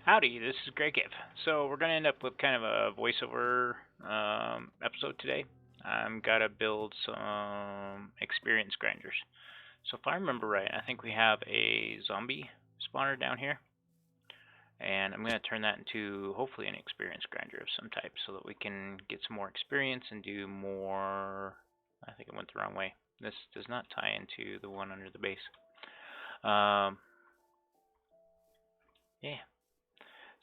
Howdy, this is Grakef. So we're gonna end up with kind of a voiceover episode today. I'm gotta build some experience grinders. So if I remember right, I think we have a zombie spawner down here, and I'm gonna turn that into hopefully an experience grinder of some type, so that we can get some more experience and do more. I think it went the wrong way. This does not tie into the one under the base. Um, yeah.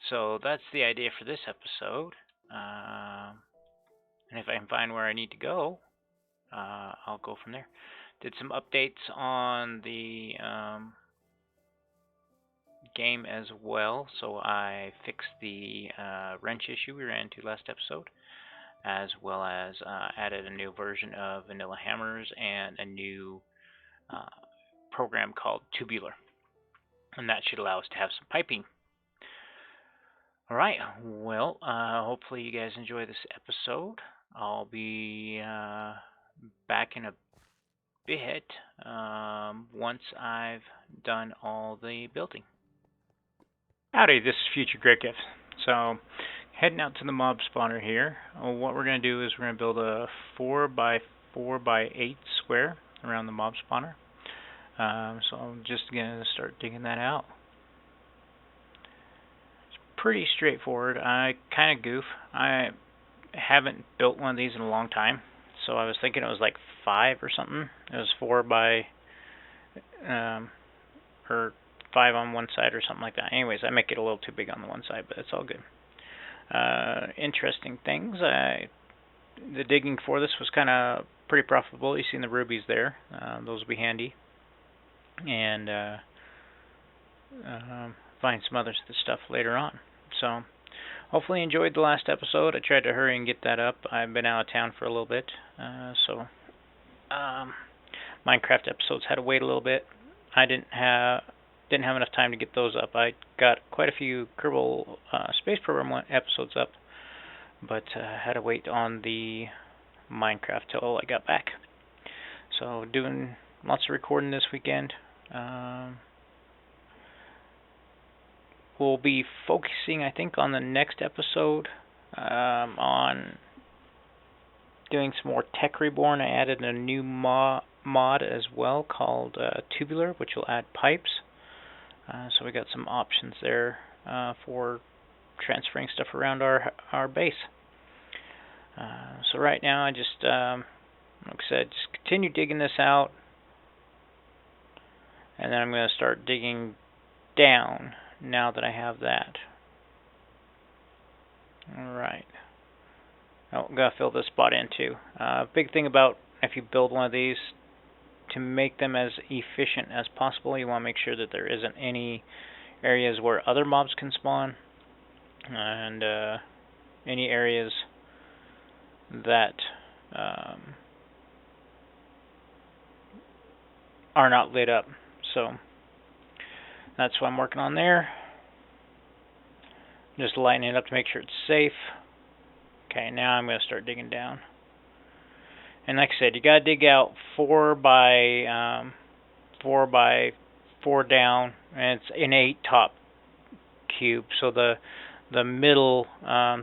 So that's the idea for this episode. And if I can find where I need to go, I'll go from there. Did some updates on the game as well. So I fixed the wrench issue we ran into last episode, as well as added a new version of Vanilla Hammers and a new uh, program called Tubular. And that should allow us to have some piping. All right. Well, hopefully you guys enjoy this episode. I'll be back in a bit once I've done all the building. Howdy, this is Future Grakef. So, heading out to the mob spawner here. What we're going to do is we're going to build a 4 by 4 by 8 square around the mob spawner. So I'm just going to start digging that out. Pretty straightforward. I kind of goof. I haven't built one of these in a long time, so I was thinking it was like 5 or something. It was 4 by or 5 on one side or something like that. Anyways, I make it a little too big on the one side, but it's all good. Interesting things. The digging for this was kind of pretty profitable. You seen the rubies there. Those will be handy. And find some other stuff later on. So hopefully you enjoyed the last episode. I tried to hurry and get that up. I've been out of town for a little bit, so Minecraft episodes had to wait a little bit. I didn't have enough time to get those up. I got quite a few Kerbal Space Program episodes up, but had to wait on the Minecraft till I got back. So doing lots of recording this weekend. We'll be focusing, I think, on the next episode on doing some more Tech Reborn. I added a new mod as well called Tubular, which will add pipes. So we got some options there for transferring stuff around our base. So right now, I just, like I said, just continue digging this out, and then I'm going to start digging down now that I have that. Alright. Oh, I'm going to fill this spot in too. Big thing about if you build one of these, to make them as efficient as possible, you want to make sure that there isn't any areas where other mobs can spawn, and any areas that are not lit up. So that's what I'm working on there. Just lighting it up to make sure it's safe. Okay, now I'm going to start digging down. And like I said, you got to dig out 4 by 4 down, and it's an 8 top cube. So the middle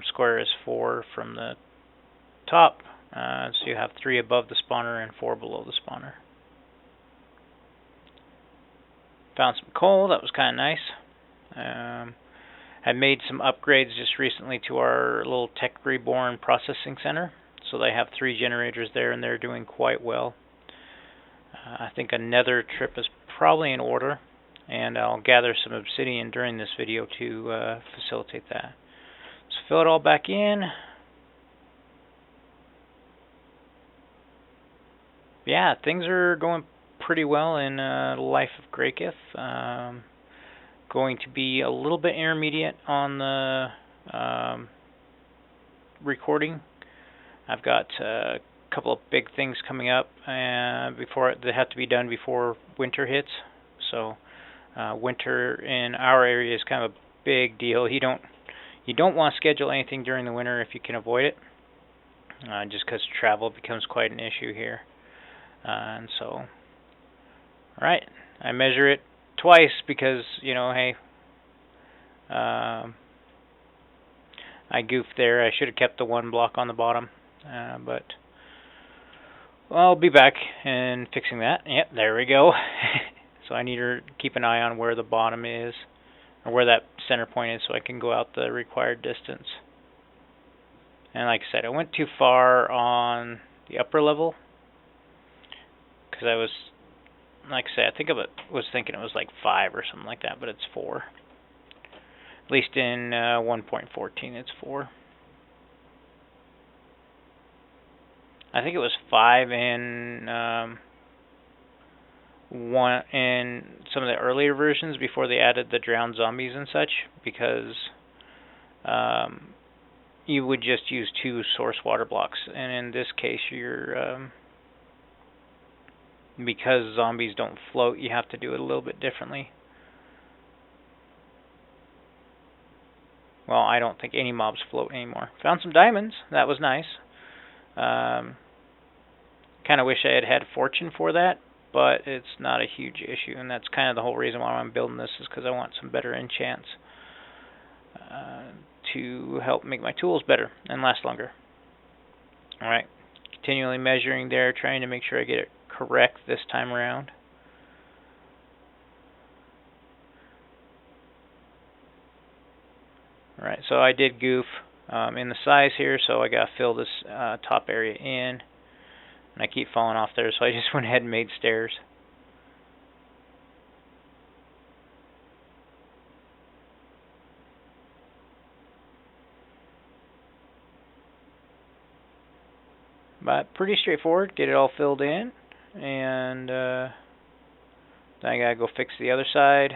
square is 4 from the top. So you have 3 above the spawner and 4 below the spawner. Found some coal. That was kind of nice. I made some upgrades just recently to our little Tech Reborn processing center. So they have 3 generators there, and they're doing quite well. I think a nether trip is probably in order, and I'll gather some obsidian during this video to facilitate that. So fill it all back in. Yeah, things are going pretty well in the life of Grakef. Going to be a little bit intermediate on the recording. I've got a couple of big things coming up before they have to be done before winter hits. So winter in our area is kind of a big deal. You don't want to schedule anything during the winter if you can avoid it, just because travel becomes quite an issue here. And so, all right, I measure it twice because, hey, Um, I goofed there. I should have kept the one block on the bottom, but I'll be back and fixing that. Yep, there we go. So I need to keep an eye on where the bottom is, or where that center point is, so I can go out the required distance. And like I said, I went too far on the upper level, because I was, like I said, I think was thinking it was like 5 or something like that, but it's 4. At least in 1.14 it's 4. I think it was 5 in some of the earlier versions before they added the drowned zombies and such, because you would just use 2 source water blocks, and in this case you're because zombies don't float, you have to do it a little bit differently. Well, I don't think any mobs float anymore. Found some diamonds. That was nice. Kind of wish I had had fortune for that, but it's not a huge issue, and that's kind of the whole reason why I'm building this, is because I want some better enchants to help make my tools better and last longer. Alright, continually measuring there, trying to make sure I get it correct this time around. Alright, so I did goof in the size here, so I gotta fill this top area in, and I keep falling off there, so I just went ahead and made stairs. But pretty straightforward, get it all filled in, and then I gotta go fix the other side.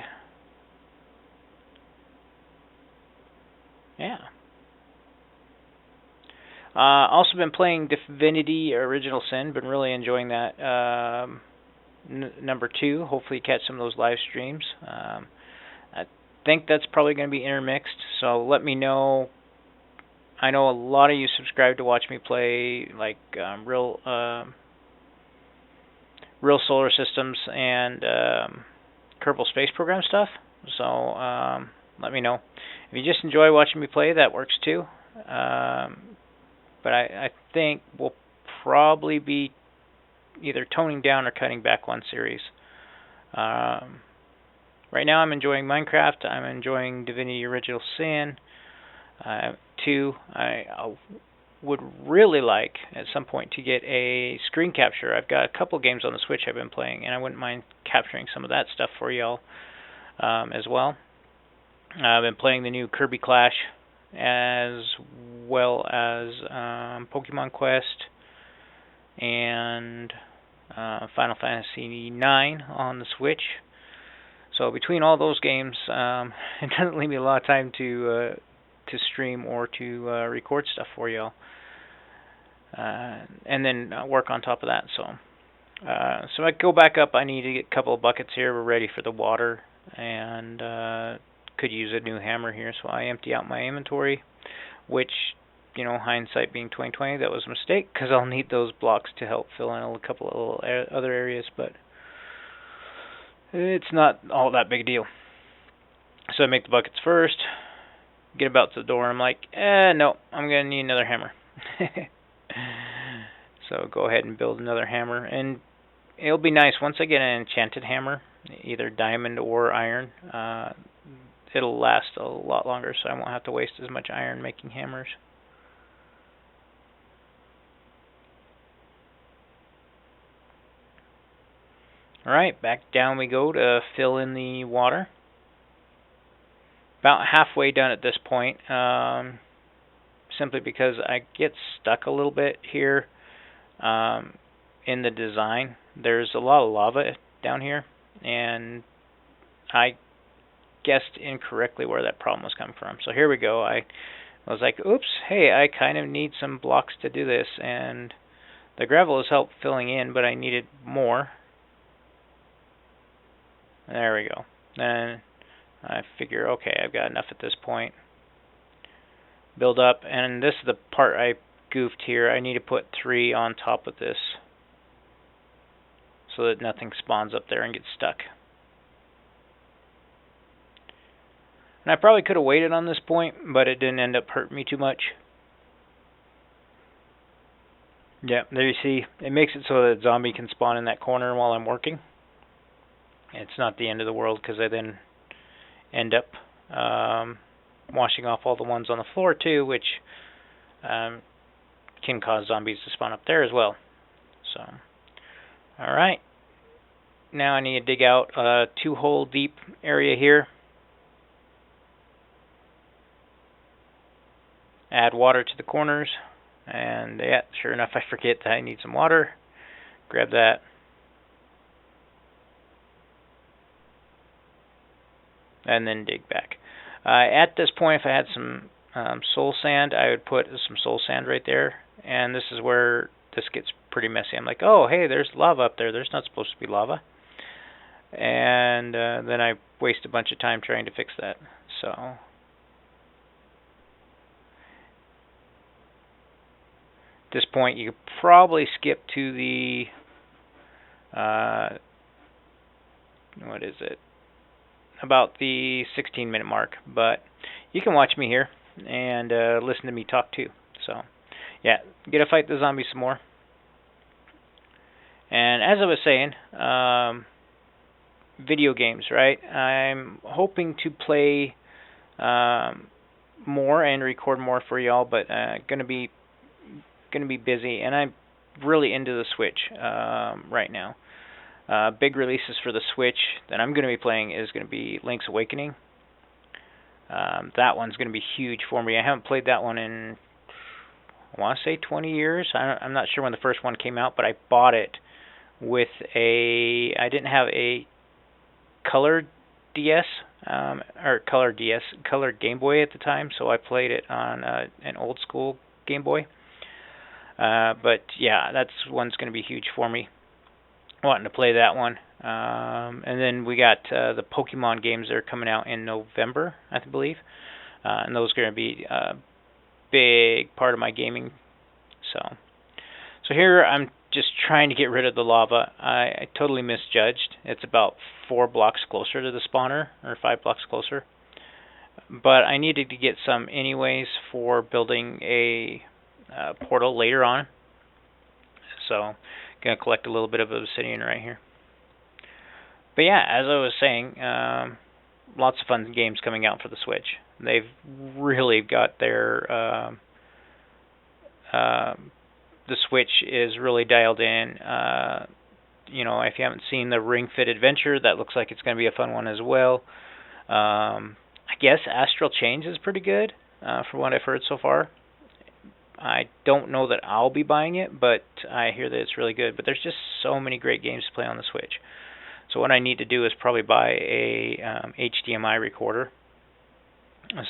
Yeah. Also been playing Divinity Original Sin, been really enjoying that. Number 2, hopefully catch some of those live streams. I think that's probably going to be intermixed, so let me know. I know a lot of you subscribe to watch me play like real solar systems and Kerbal Space Program stuff. So let me know. If you just enjoy watching me play, that works too. But I think we'll probably be either toning down or cutting back one series. Right now I'm enjoying Minecraft. I'm enjoying Divinity Original Sin 2. I would really like at some point to get a screen capture. I've got a couple games on the Switch I've been playing, and I wouldn't mind capturing some of that stuff for y'all as well. I've been playing the new Kirby Clash, as well as Pokemon Quest and Final Fantasy IX on the Switch. So between all those games, it doesn't leave me a lot of time to stream or to record stuff for y'all, and then work on top of that. So I go back up. I need to get a couple of buckets here. We're ready for the water, and could use a new hammer here. So I empty out my inventory, which, you know, hindsight being 2020, that was a mistake, because I'll need those blocks to help fill in a couple of little other areas, but it's not all that big a deal. So I make the buckets first, get about to the door, I'm like, no, I'm going to need another hammer. So go ahead and build another hammer, and it'll be nice once I get an enchanted hammer, either diamond or iron. It'll last a lot longer, so I won't have to waste as much iron making hammers. Alright, back down we go to fill in the water. About halfway done at this point, simply because I get stuck a little bit here in the design. There's a lot of lava down here, and I guessed incorrectly where that problem was coming from. So here we go. I was like, oops, hey, I kind of need some blocks to do this, and the gravel has helped filling in, but I needed more. There we go. Then I figure, okay, I've got enough at this point. Build up, and this is the part I goofed here. I need to put 3 on top of this so that nothing spawns up there and gets stuck. And I probably could have waited on this point, but it didn't end up hurting me too much. Yeah, there you see, it makes it so that zombie can spawn in that corner while I'm working. It's not the end of the world because I then end up washing off all the ones on the floor too, which can cause zombies to spawn up there as well. So, all right. Now I need to dig out a 2-hole deep area here. Add water to the corners. And yeah, sure enough, I forget that I need some water. Grab that. And then dig back. At this point, if I had some soul sand, I would put some soul sand right there. And this is where this gets pretty messy. I'm like, oh, hey, there's lava up there. There's not supposed to be lava. And then I waste a bunch of time trying to fix that. So at this point, you could probably skip to the what is it? About the 16-minute mark, but you can watch me here and listen to me talk too. So yeah, get to fight the zombies some more. And as I was saying, video games, right? I'm hoping to play more and record more for y'all, but gonna be busy, and I'm really into the Switch right now. Big releases for the Switch that I'm going to be playing is going to be Link's Awakening. That one's going to be huge for me. I haven't played that one in, I want to say 20 years. I'm not sure when the first one came out, but I bought it with I didn't have a color DS, color Game Boy at the time, so I played it on an old school Game Boy. But yeah, that's one's going to be huge for me. Wanting to play that one. And then we got the Pokemon games that are coming out in November, I believe. And those are going to be a big part of my gaming. So here I'm just trying to get rid of the lava. I totally misjudged. It's about 4 blocks closer to the spawner, or 5 blocks closer. But I needed to get some anyways for building a portal later on. So going to collect a little bit of obsidian right here. But yeah, as I was saying, lots of fun games coming out for the Switch. They've really got their the Switch is really dialed in. You know, if you haven't seen the Ring Fit Adventure, that looks like it's going to be a fun one as well. I guess Astral Chains is pretty good, from what I've heard so far. I don't know that I'll be buying it, but I hear that it's really good. But there's just so many great games to play on the Switch. So what I need to do is probably buy a HDMI recorder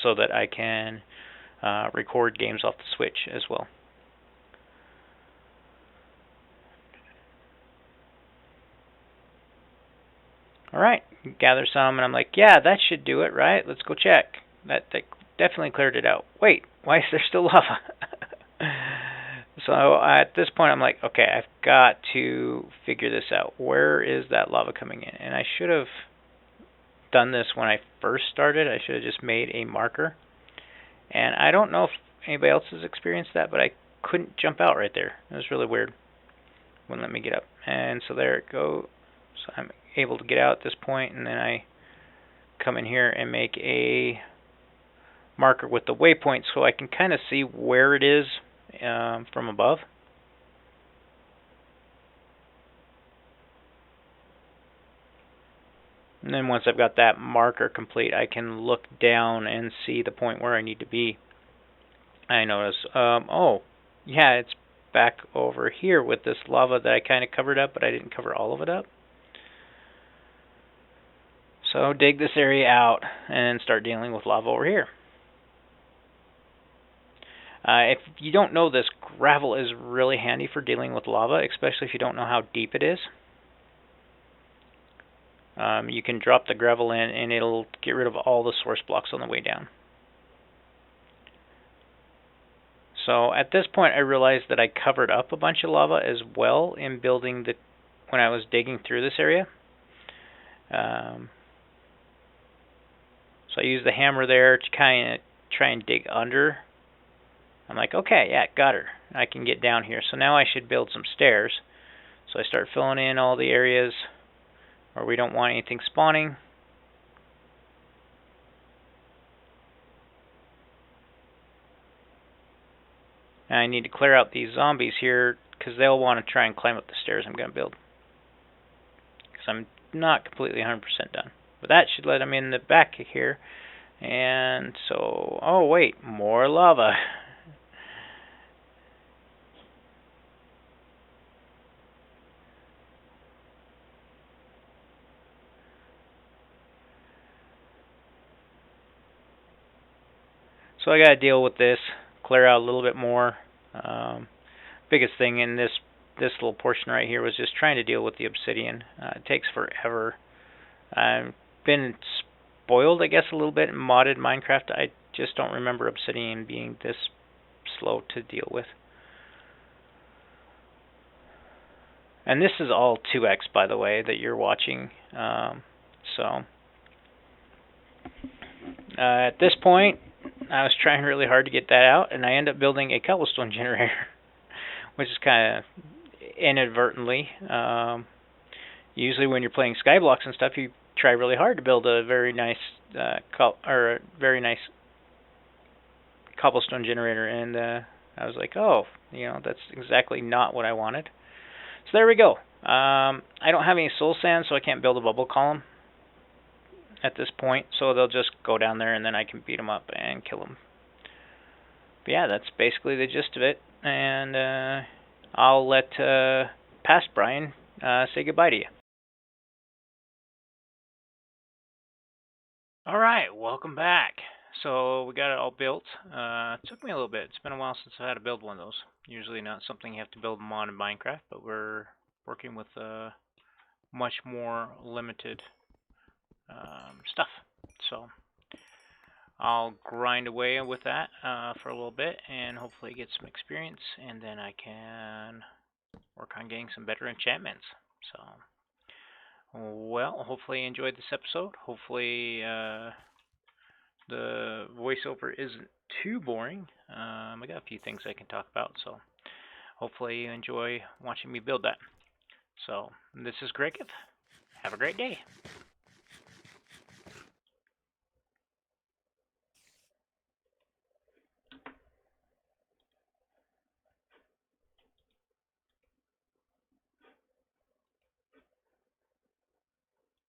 so that I can record games off the Switch as well. All right, gather some, and I'm like, yeah, that should do it, right? Let's go check. That definitely cleared it out. Wait, why is there still lava? So at this point, I'm like, okay, I've got to figure this out. Where is that lava coming in? And I should have done this when I first started. I should have just made a marker. And I don't know if anybody else has experienced that, but I couldn't jump out right there. It was really weird. Wouldn't let me get up. And so there it goes. So I'm able to get out at this point, and then I come in here and make a marker with the waypoint so I can kind of see where it is from above. And then once I've got that marker complete, I can look down and see the point where I need to be. I notice, oh, yeah, it's back over here with this lava that I kind of covered up, but I didn't cover all of it up. So dig this area out and start dealing with lava over here. If you don't know this, gravel is really handy for dealing with lava, especially if you don't know how deep it is. You can drop the gravel in and it'll get rid of all the source blocks on the way down. So at this point I realized that I covered up a bunch of lava as well in building when I was digging through this area. So I use the hammer there to kind of try and dig under. I'm like, okay, yeah, got her. I can get down here. So now I should build some stairs. So I start filling in all the areas where we don't want anything spawning. And I need to clear out these zombies here because they'll want to try and climb up the stairs I'm going to build. Because I'm not completely 100% done. But that should let them in the back here. And so, oh wait, more lava. So I got to deal with this, clear out a little bit more. Biggest thing in this little portion right here was just trying to deal with the obsidian. It takes forever. I've been spoiled, I guess, a little bit in modded Minecraft. I just don't remember obsidian being this slow to deal with. And this is all 2x, by the way, that you're watching. At this point, I was trying really hard to get that out, and I end up building a cobblestone generator, which is kind of inadvertently. Usually, when you're playing Skyblocks and stuff, you try really hard to build a very nice cobblestone generator, and I was like, oh, that's exactly not what I wanted. So there we go. I don't have any soul sand, so I can't build a bubble column at this point, so they'll just go down there and then I can beat them up and kill them. But yeah, that's basically the gist of it, and I'll let past Brian say goodbye to you. Alright, welcome back. So we got it all built. It took me a little bit. It's been a while since I had to build one of those. Usually not something you have to build them on in Minecraft, but we're working with much more limited stuff. So I'll grind away with that for a little bit and hopefully get some experience, and then I can work on getting some better enchantments. So, well, hopefully you enjoyed this episode. Hopefully the voiceover isn't too boring. I got a few things I can talk about, so hopefully you enjoy watching me build that. So, this is Grakef. Have a great day.